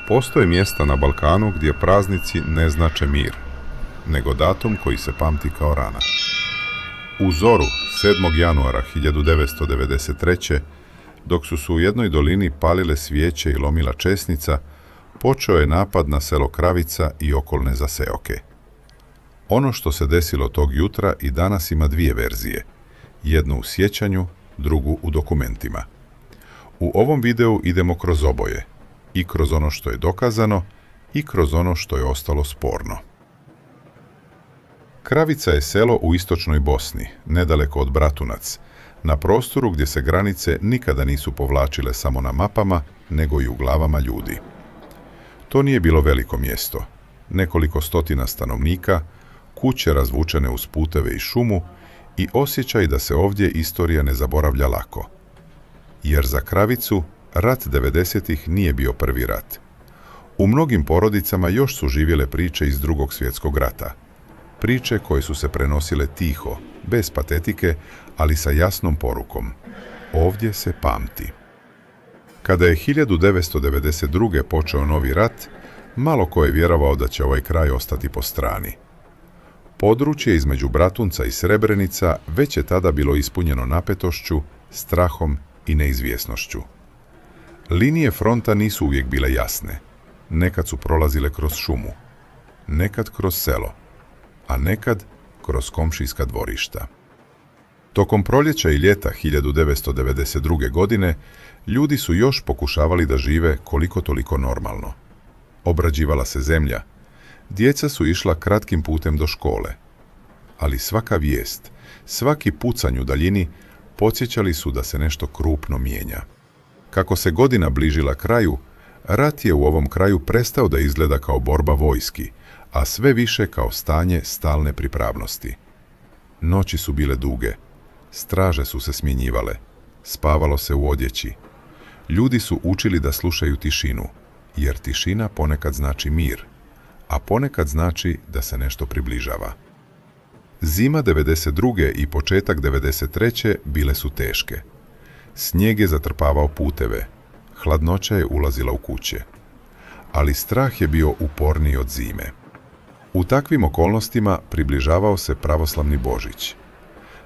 Postoje mjesta na Balkanu gdje praznici ne znače mir, nego datum koji se pamti kao rana. U zoru 7. januara 1993. dok su se u jednoj dolini palile svijeće i lomila česnica, počeo je napad na selo Kravica i okolne zaseoke. Ono što se desilo tog jutra i danas ima dvije verzije, jednu u sjećanju, drugu u dokumentima. U ovom videu idemo kroz oboje, i kroz ono što je dokazano i kroz ono što je ostalo sporno. Kravica je selo u istočnoj Bosni, nedaleko od Bratunac, na prostoru gdje se granice nikada nisu povlačile samo na mapama, nego i u glavama ljudi. To nije bilo veliko mjesto, nekoliko stotina stanovnika, kuće razvučene uz puteve i šumu i osjećaj da se ovdje istorija ne zaboravlja lako. Jer za Kravicu rat 90-ih nije bio prvi rat. U mnogim porodicama još su živjele priče iz Drugog svjetskog rata. Priče koje su se prenosile tiho, bez patetike, ali sa jasnom porukom. Ovdje se pamti. Kada je 1992. počeo novi rat, malo ko je vjerovao da će ovaj kraj ostati po strani. Područje između Bratunca i Srebrenica već je tada bilo ispunjeno napetošću, strahom i neizvjesnošću. Linije fronta nisu uvijek bile jasne. Nekad su prolazile kroz šumu, nekad kroz selo, a nekad kroz komšijska dvorišta. Tokom proljeća i ljeta 1992. godine ljudi su još pokušavali da žive koliko toliko normalno. Obrađivala se zemlja, djeca su išla kratkim putem do škole. Ali svaka vijest, svaki pucanj u daljini podsjećali su da se nešto krupno mijenja. Kako se godina bližila kraju, rat je u ovom kraju prestao da izgleda kao borba vojski, a sve više kao stanje stalne pripravnosti. Noći su bile duge, straže su se smjenjivale, spavalo se u odjeći. Ljudi su učili da slušaju tišinu, jer tišina ponekad znači mir, a ponekad znači da se nešto približava. Zima 92. i početak 93. bile su teške. Snijeg je zatrpavao puteve, hladnoća je ulazila u kuće. Ali strah je bio uporniji od zime. U takvim okolnostima približavao se pravoslavni Božić.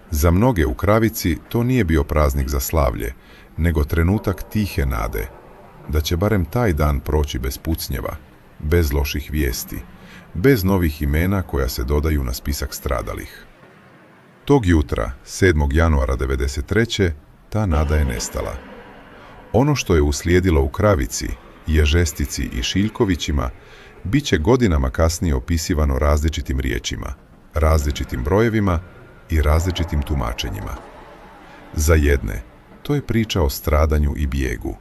Za mnoge u Kravici to nije bio praznik za slavlje, nego trenutak tihe nade, da će barem taj dan proći bez pucnjeva, bez loših vijesti, bez novih imena koja se dodaju na spisak stradalih. Tog jutra, 7. januara 1993. ta nada je nestala. Ono što je uslijedilo u Kravici, Ježestici i Šiljkovićima, bit će godinama kasnije opisivano različitim riječima, različitim brojevima i različitim tumačenjima. Za jedne, to je priča o stradanju i bijegu.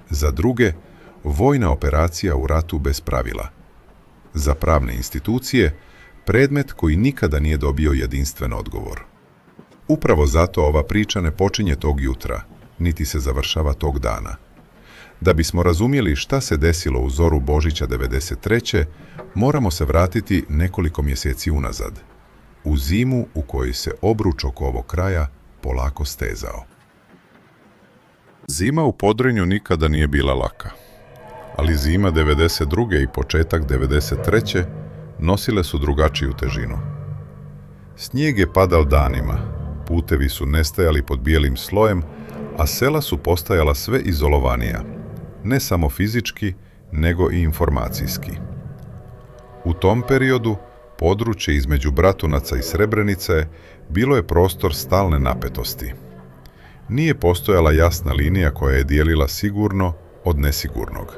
Za druge, vojna operacija u ratu bez pravila. Za pravne institucije, predmet koji nikada nije dobio jedinstven odgovor. Upravo zato ova priča ne počinje tog jutra, niti se završava tog dana. Da bismo razumjeli šta se desilo u zoru Božića 93. moramo se vratiti nekoliko mjeseci unazad, u zimu u kojoj se obruč oko ovog kraja polako stezao. Zima u Podrinju nikada nije bila laka, ali zima 92. i početak 93. nosile su drugačiju težinu. Snijeg je padao danima, putevi su nestajali pod bijelim slojem, a sela su postajala sve izolovanija, ne samo fizički, nego i informacijski. U tom periodu, područje između Bratunaca i Srebrenice bilo je prostor stalne napetosti. Nije postojala jasna linija koja je dijelila sigurno od nesigurnog.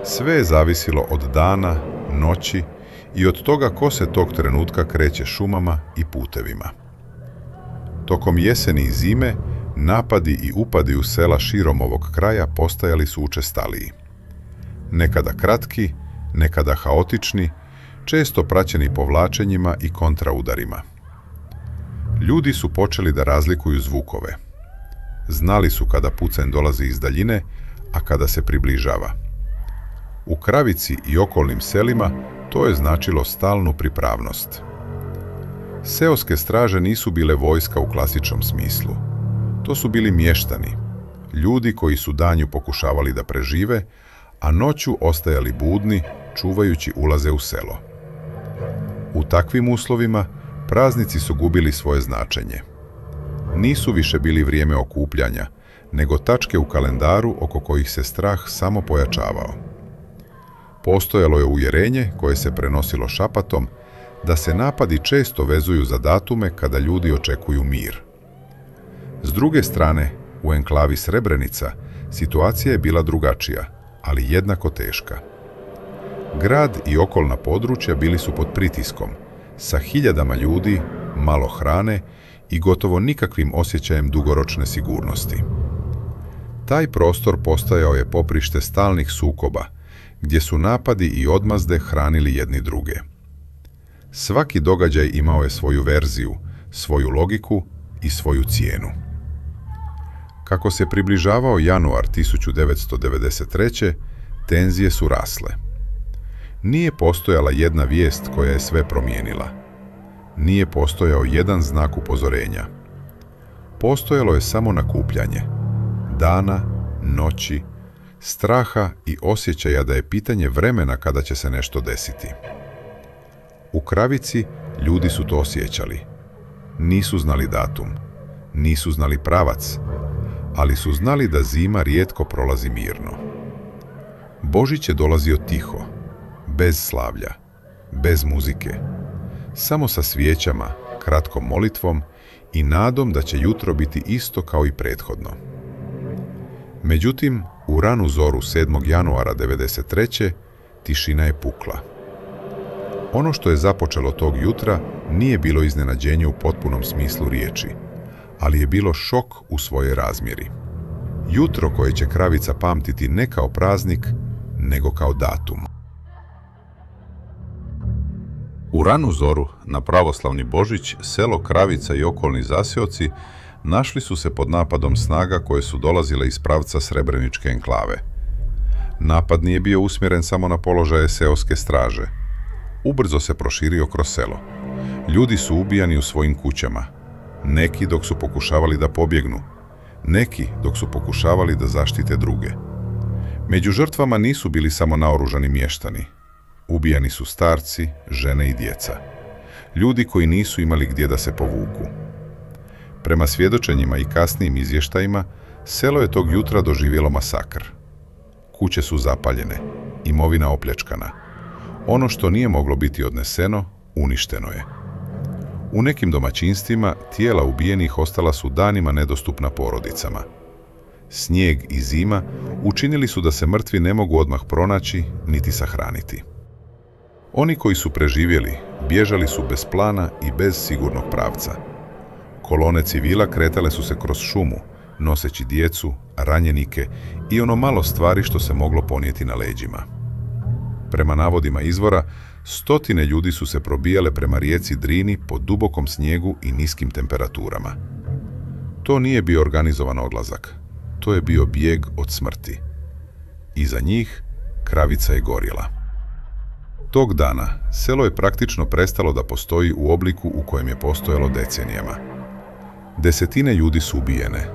Sve je zavisilo od dana, noći i od toga ko se tog trenutka kreće šumama i putevima. Tokom jeseni i zime, napadi i upadi u sela širom ovog kraja postajali su učestaliji. Nekada kratki, nekada haotični, često praćeni povlačenjima i kontraudarima. Ljudi su počeli da razlikuju zvukove. Znali su kada pucanj dolazi iz daljine, a kada se približava. U Kravici i okolnim selima to je značilo stalnu pripravnost. Seoske straže nisu bile vojska u klasičnom smislu. To su bili mještani, ljudi koji su danju pokušavali da prežive, a noću ostajali budni, čuvajući ulaze u selo. U takvim uslovima praznici su gubili svoje značenje. Nisu više bili vrijeme okupljanja, nego tačke u kalendaru oko kojih se strah samo pojačavao. Postojalo je uvjerenje koje se prenosilo šapatom da se napadi često vezuju za datume kada ljudi očekuju mir. S druge strane, u enklavi Srebrenica situacija je bila drugačija, ali jednako teška. Grad i okolna područja bili su pod pritiskom, sa hiljadama ljudi, malo hrane i gotovo nikakvim osjećajem dugoročne sigurnosti. Taj prostor postajao je poprište stalnih sukoba, gdje su napadi i odmazde hranili jedni druge. Svaki događaj imao je svoju verziju, svoju logiku i svoju cijenu. Kako se približavao januar 1993. tenzije su rasle. Nije postojala jedna vijest koja je sve promijenila. Nije postojao jedan znak upozorenja. Postojalo je samo nakupljanje. Dana, noći, straha i osjećaja da je pitanje vremena kada će se nešto desiti. U Kravici ljudi su to osjećali. Nisu znali datum, nisu znali pravac, ali su znali da zima rijetko prolazi mirno. Božić je dolazio tiho, bez slavlja, bez muzike, samo sa svijećama, kratkom molitvom i nadom da će jutro biti isto kao i prethodno. Međutim, u ranu zoru 7. januara 1993. tišina je pukla. Ono što je započelo tog jutra nije bilo iznenađenje u potpunom smislu riječi, ali je bilo šok u svojoj razmjeri. Jutro koje će Kravica pamtiti ne kao praznik, nego kao datum. U ranu zoru, na pravoslavni Božić, selo Kravica i okolni zaseoci našli su se pod napadom snaga koje su dolazile iz pravca Srebreničke enklave. Napad nije bio usmjeren samo na položaje seoske straže. Ubrzo se proširio kroz selo. Ljudi su ubijani u svojim kućama. Neki dok su pokušavali da pobjegnu. Neki dok su pokušavali da zaštite druge. Među žrtvama nisu bili samo naoružani mještani. Ubijani su starci, žene i djeca. Ljudi koji nisu imali gdje da se povuku. Prema svjedočenjima i kasnijim izvještajima, selo je tog jutra doživjelo masakr. Kuće su zapaljene, imovina opljačkana. Ono što nije moglo biti odneseno, uništeno je. U nekim domaćinstvima tijela ubijenih ostala su danima nedostupna porodicama. Snijeg i zima učinili su da se mrtvi ne mogu odmah pronaći niti sahraniti. Oni koji su preživjeli, bježali su bez plana i bez sigurnog pravca. Kolone civila kretale su se kroz šumu, noseći djecu, ranjenike i ono malo stvari što se moglo ponijeti na leđima. Prema navodima izvora, stotine ljudi su se probijale prema rijeci Drini po dubokom snijegu i niskim temperaturama. To nije bio organizovan odlazak. To je bio bijeg od smrti. Iza njih Kravica je gorjela. Tog dana selo je praktično prestalo da postoji u obliku u kojem je postojalo decenijama. Desetine ljudi su ubijene,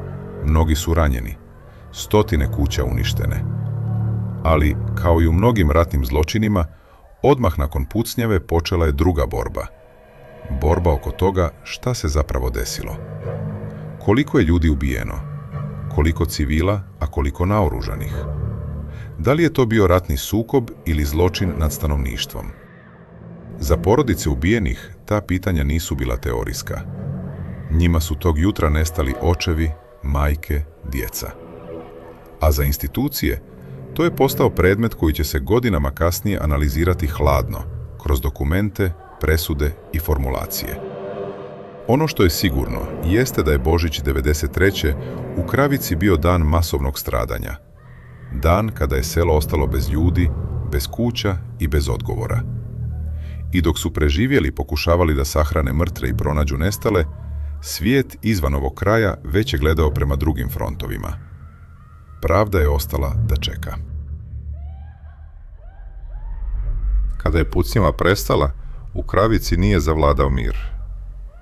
mnogi su ranjeni, stotine kuća uništene. Ali, kao i u mnogim ratnim zločinima, odmah nakon pucnjave počela je druga borba. Borba oko toga šta se zapravo desilo. Koliko je ljudi ubijeno? Koliko civila, a koliko naoružanih? Da li je to bio ratni sukob ili zločin nad stanovništvom? Za porodice ubijenih ta pitanja nisu bila teorijska. Njima su tog jutra nestali očevi, majke, djeca. A za institucije to je postao predmet koji će se godinama kasnije analizirati hladno, kroz dokumente, presude i formulacije. Ono što je sigurno jeste da je Božić 1993. u Kravici bio dan masovnog stradanja. Dan kada je selo ostalo bez ljudi, bez kuća i bez odgovora. I dok su preživjeli pokušavali da sahrane mrtve i pronađu nestale, svijet izvan ovog kraja već je gledao prema drugim frontovima. Pravda je ostala da čeka. Kada je pucnjava prestala, u Kravici nije zavladao mir.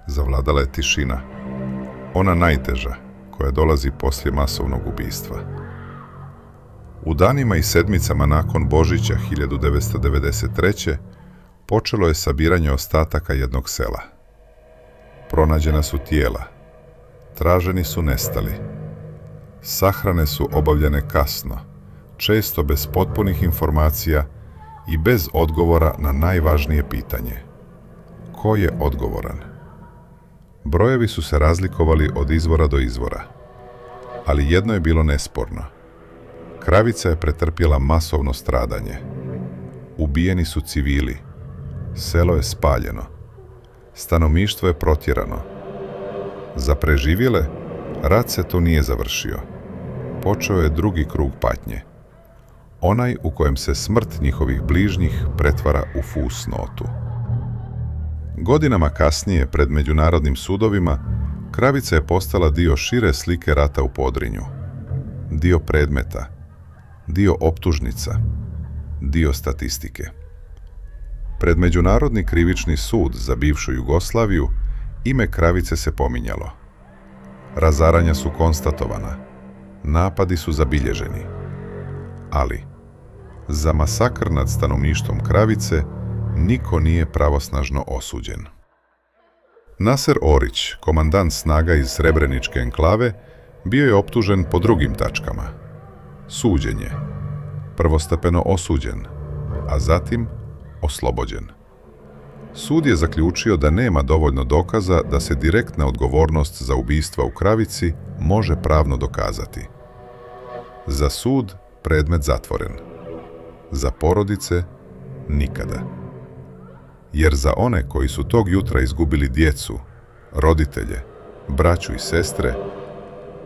Zavladala je tišina. Ona najteža, koja dolazi poslije masovnog ubistva. U danima i sedmicama nakon Božića 1993. počelo je sabiranje ostataka jednog sela. Pronađena su tijela, traženi su nestali. Sahrane su obavljene kasno, često bez potpunih informacija i bez odgovora na najvažnije pitanje. Ko je odgovoran? Brojevi su se razlikovali od izvora do izvora, ali jedno je bilo nesporno. Kravica je pretrpjela masovno stradanje. Ubijeni su civili, selo je spaljeno, stanovništvo je protjerano. Za preživjele, rat se to nije završio. Počeo je drugi krug patnje, onaj u kojem se smrt njihovih bližnjih pretvara u fusnotu. Godinama kasnije, pred međunarodnim sudovima, Kravica je postala dio šire slike rata u Podrinju. Dio predmeta, dio optužnica, dio statistike. Pred Međunarodni krivični sud za bivšu Jugoslaviju ime Kravice se pominjalo. Razaranja su konstatovana, napadi su zabilježeni. Ali, za masakr nad stanovništvom Kravice niko nije pravosnažno osuđen. Naser Orić, komandant snaga iz Srebreničke enklave, bio je optužen po drugim tačkama. Suđenje, prvostepeno osuđen, a zatim oslobođen. Sud je zaključio da nema dovoljno dokaza da se direktna odgovornost za ubistva u Kravici može pravno dokazati. Za sud predmet zatvoren. Za porodice nikada. Jer za one koji su tog jutra izgubili djecu, roditelje, braću i sestre,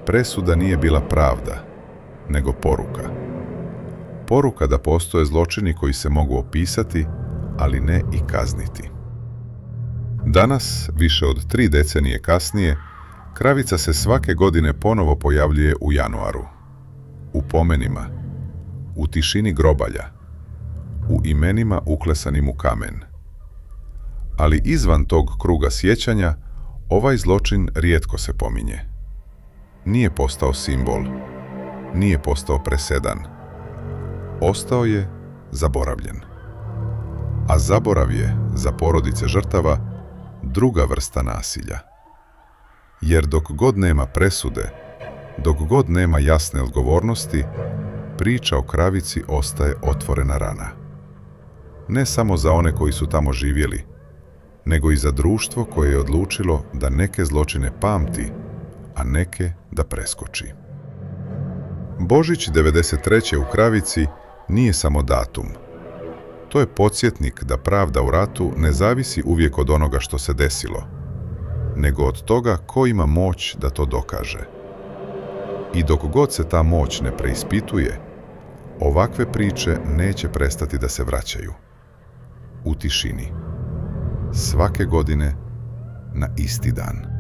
presuda nije bila pravda, nego poruka. Poruka da postoje zločini koji se mogu opisati, ali ne i kazniti. Danas, više od 3 decenije kasnije, Kravica se svake godine ponovo pojavljuje u januaru. U pomenima, u tišini grobalja, u imenima uklesanim u kamen. Ali izvan tog kruga sjećanja, ovaj zločin rijetko se pominje. Nije postao simbol, nije postao presedan. Ostao je zaboravljen. A zaborav je, za porodice žrtava, druga vrsta nasilja. Jer dok god nema presude, dok god nema jasne odgovornosti, priča o Kravici ostaje otvorena rana. Ne samo za one koji su tamo živjeli, nego i za društvo koje je odlučilo da neke zločine pamti, a neke da preskoči. Božić 93. u Kravici nije samo datum. To je podsjetnik da pravda u ratu ne zavisi uvijek od onoga što se desilo, nego od toga ko ima moć da to dokaže. I dok god se ta moć ne preispituje, ovakve priče neće prestati da se vraćaju. U tišini. Svake godine na isti dan.